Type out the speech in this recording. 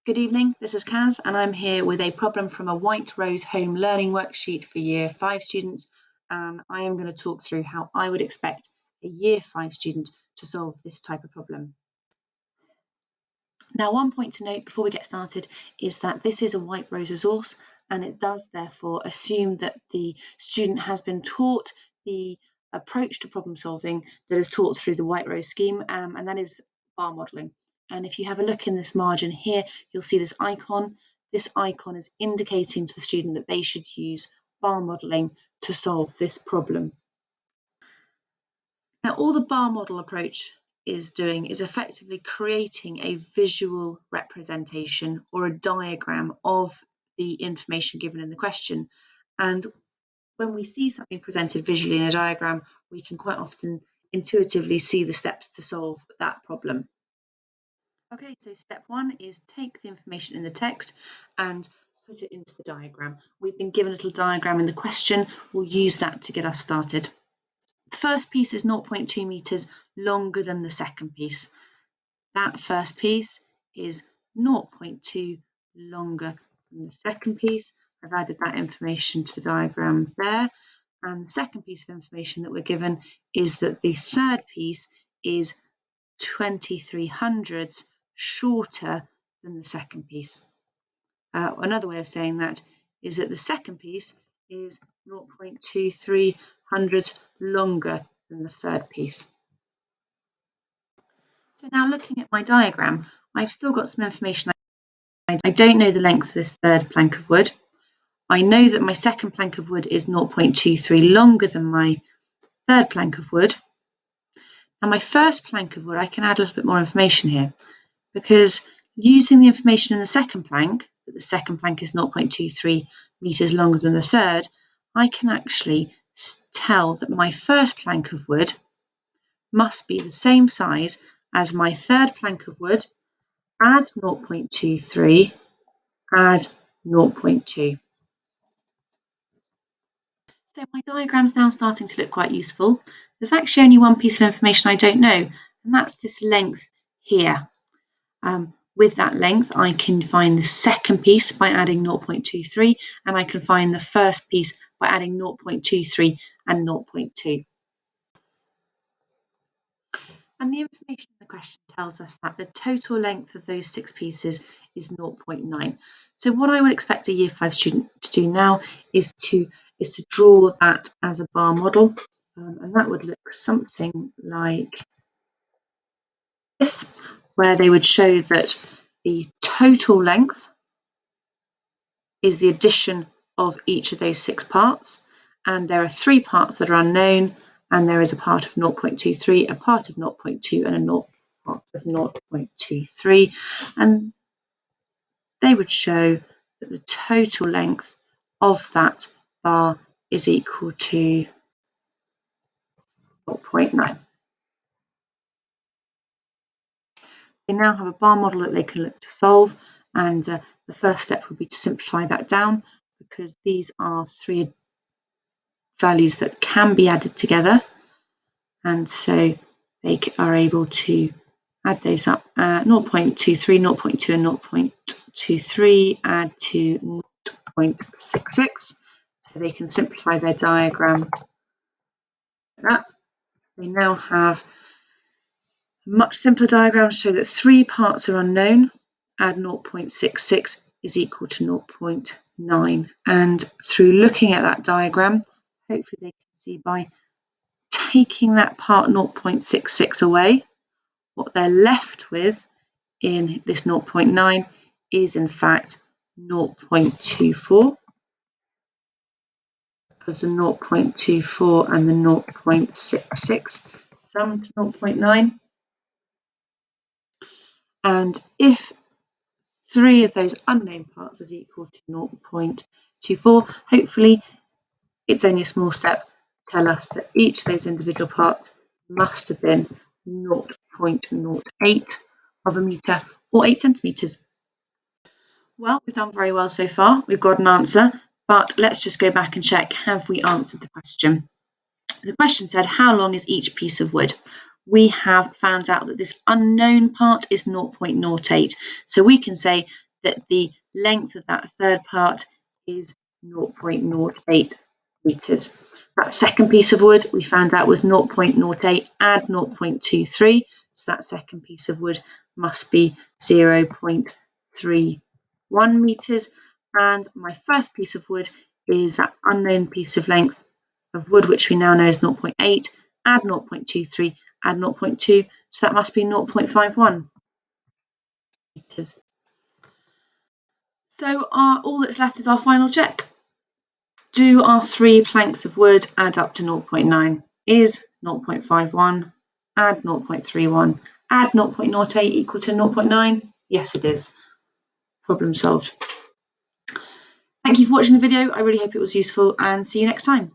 Good evening, this is Kaz and I'm here with a problem from a White Rose Home Learning worksheet for Year 5 students, and I am going to talk through how I would expect a Year 5 student to solve this type of problem. Now, one point to note before we get started is that this is a White Rose resource, and it does therefore assume that the student has been taught the approach to problem solving that is taught through the White Rose scheme, and that is bar modelling. And if you have a look in this margin here, you'll see this icon. This icon is indicating to the student that they should use bar modelling to solve this problem. Now, all the bar model approach is doing is effectively creating a visual representation or a diagram of the information given in the question. And when we see something presented visually in a diagram, we can quite often intuitively see the steps to solve that problem. Okay, so step one is take the information in the text and put it into the diagram. We've been given a little diagram in the question. We'll use that to get us started. The first piece is 0.2 metres longer than the second piece. That first piece is 0.2 longer than the second piece. I've added that information to the diagram there. And the second piece of information that we're given is that the third piece is 23 hundredths shorter than the second piece. Another way of saying that is that the second piece is 0.23 hundredths longer than the third piece. So now looking at my diagram, I've still got some information. I don't know the length of this third plank of wood. I know that my second plank of wood is 0.23 longer than my third plank of wood. Now my first plank of wood, I can add a little bit more information here, because using the information in the second plank, that the second plank is 0.23 metres longer than the third, I can actually tell that my first plank of wood must be the same size as my third plank of wood, add 0.23, add 0.2. So my diagram's now starting to look quite useful. There's actually only one piece of information I don't know, and that's this length here. With that length, I can find the second piece by adding 0.23, and I can find the first piece by adding 0.23 and 0.2. And the information in the question tells us that the total length of those 6 pieces is 0.9. So what I would expect a Year 5 student to do now is to draw that as a bar model, and that would look something like this, where they would show that the total length is the addition of each of those 6 parts, and there are 3 parts that are unknown, and there is a part of 0.23, a part of 0.2, and a part of 0.23, and they would show that the total length of that bar is equal to 0.9. They now have a bar model that they can look to solve, and the first step would be to simplify that down, because these are 3 values that can be added together, and so they are able to add those up. 0.23, 0.2 and 0.23 add to 0.66, so they can simplify their diagram like that. They now have a much simpler diagram to show that 3 parts are unknown. Add 0.66 is equal to 0.9, and through looking at that diagram, hopefully they can see by taking that part 0.66 away, what they're left with in this 0.9 is in fact 0.24, because the 0.24 and the 0.66 sum to 0.9. And if 3 of those unknown parts is equal to 0.24, hopefully it's only a small step to tell us that each of those individual parts must have been 0.08 of a metre or 8 centimetres. Well, we've done very well so far. We've got an answer, but let's just go back and check, have we answered the question? The question said, how long is each piece of wood? We have found out that this unknown part is 0.08. So we can say that the length of that third part is 0.08 metres. That second piece of wood we found out was 0.08, add 0.23, so that second piece of wood must be 0.31 metres. And my first piece of wood is that unknown piece of length of wood, which we now know is 0.8, add 0.23, add 0.2, so that must be 0.51 metres. So all that's left is our final check. Do our 3 planks of wood add up to 0.9? Is 0.51, add 0.31, add 0.08 equal to 0.9? Yes, it is. Problem solved. Thank you for watching the video. I really hope it was useful, and see you next time.